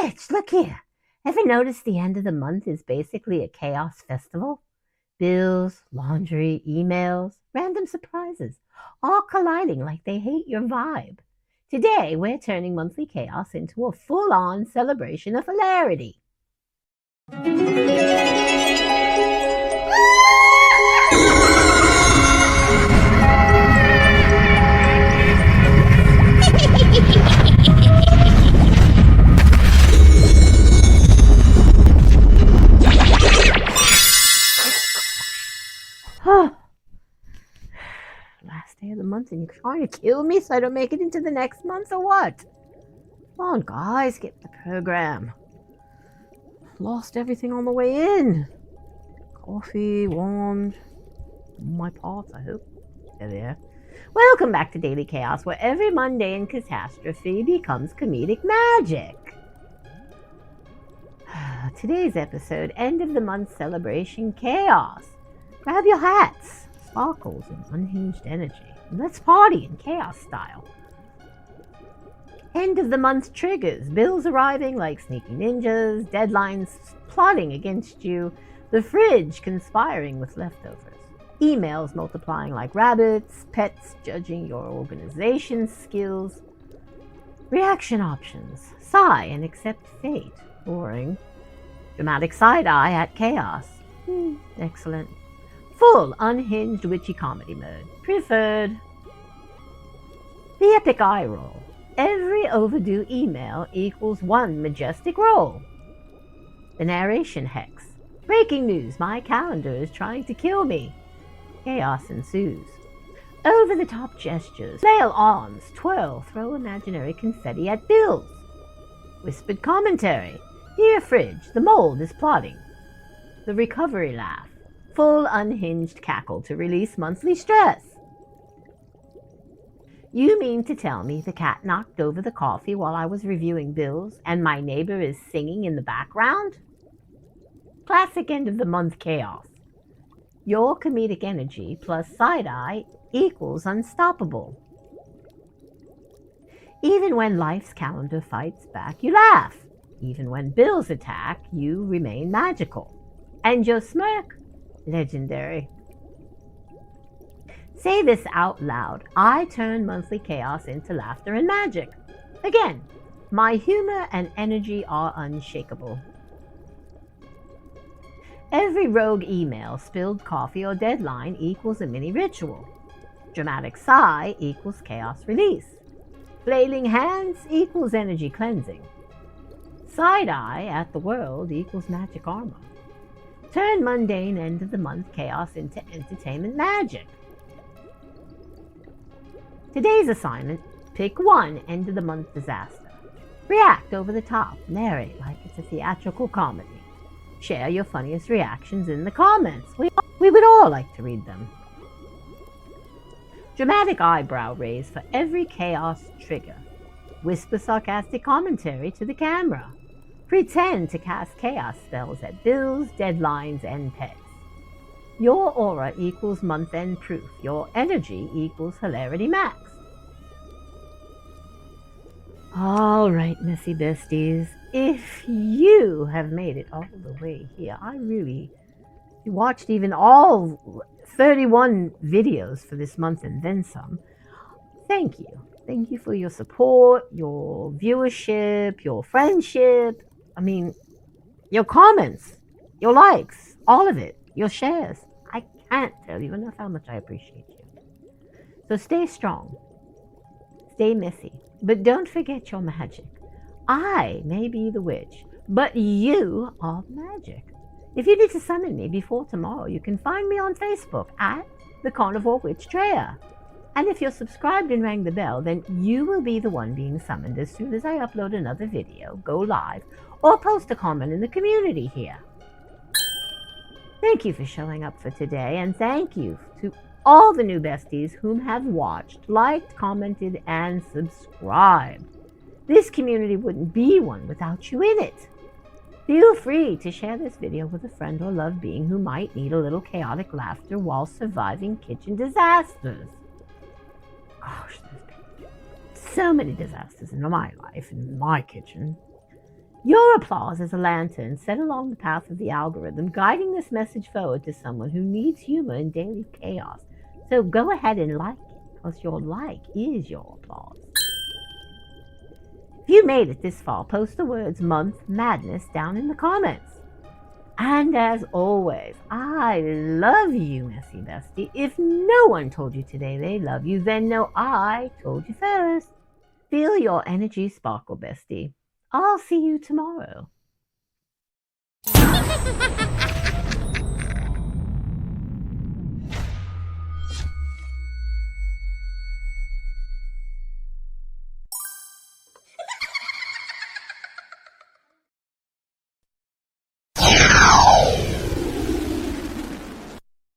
Bitch, look here. Ever notice the end of the month is basically a chaos festival? Bills, laundry, emails, random surprises, all colliding like they hate your vibe. Today, we're turning monthly chaos into a full on celebration of hilarity. Last day of the month, and you're trying to kill me so I don't make it into the next month, or what? Come on, guys, get the program. Lost everything on the way in. Coffee, wand, my parts, I hope. There. Welcome back to Daily Chaos, where every mundane catastrophe becomes comedic magic. Today's episode, end of the month celebration chaos. Grab your hats, sparkles, and unhinged energy. And let's party in chaos style. End of the month triggers, bills arriving like sneaky ninjas, deadlines plotting against you, the fridge conspiring with leftovers, emails multiplying like rabbits, pets judging your organization skills, reaction options, sigh and accept fate, boring, dramatic side-eye at chaos, excellent, full unhinged witchy comedy mode, preferred, the epic eye roll. Every overdue email equals one majestic roll. The narration hex. Breaking news, my calendar is trying to kill me. Chaos ensues. Over-the-top gestures. Flail arms, twirl, throw imaginary confetti at bills. Whispered commentary. Dear fridge, the mold is plotting. The recovery laugh. Full unhinged cackle to release monthly stress. You mean to tell me the cat knocked over the coffee while I was reviewing bills and my neighbor is singing in the background? Classic end of the month chaos. Your comedic energy plus side-eye equals unstoppable. Even when life's calendar fights back, you laugh. Even when bills attack, you remain magical. And your smirk, legendary. Say this out loud. I turn monthly chaos into laughter and magic. Again, my humor and energy are unshakable. Every rogue email, spilled coffee, or deadline equals a mini ritual. Dramatic sigh equals chaos release. Flailing hands equals energy cleansing. Side-eye at the world equals magic armor. Turn mundane end of the month chaos into entertainment magic. Today's assignment, pick one end of the month disaster. React over the top, narrate like it's a theatrical comedy. Share your funniest reactions in the comments. We would all like to read them. Dramatic eyebrow raise for every chaos trigger. Whisper sarcastic commentary to the camera. Pretend to cast chaos spells at bills, deadlines, and pets. Your aura equals month-end proof. Your energy equals hilarity max. All right, messy besties. If you have made it all the way here, you watched even all 31 videos for this month and then some. Thank you. Thank you for your support, your viewership, your friendship. Your comments, your likes, all of it, your shares. I can't tell you enough how much I appreciate you. So stay strong, stay messy, but don't forget your magic. I may be the witch, but you are magic. If you need to summon me before tomorrow, you can find me on Facebook at the Carnivore Witch Treya. And if you're subscribed and rang the bell, then you will be the one being summoned as soon as I upload another video, go live, or post a comment in the community here. Thank you for showing up for today, and thank you to all the new besties whom have watched, liked, commented, and subscribed. This community wouldn't be one without you in it. Feel free to share this video with a friend or loved being who might need a little chaotic laughter while surviving kitchen disasters. Gosh, there's been so many disasters in my life, in my kitchen. Your applause is a lantern set along the path of the algorithm, guiding this message forward to someone who needs humor in daily chaos. So go ahead and like it, because your like is your applause. If you made it this far, post the words month madness down in the comments. And as always, I love you, messy bestie. If no one told you today they love you, then know I told you first. Feel your energy sparkle, bestie. I'll see you tomorrow.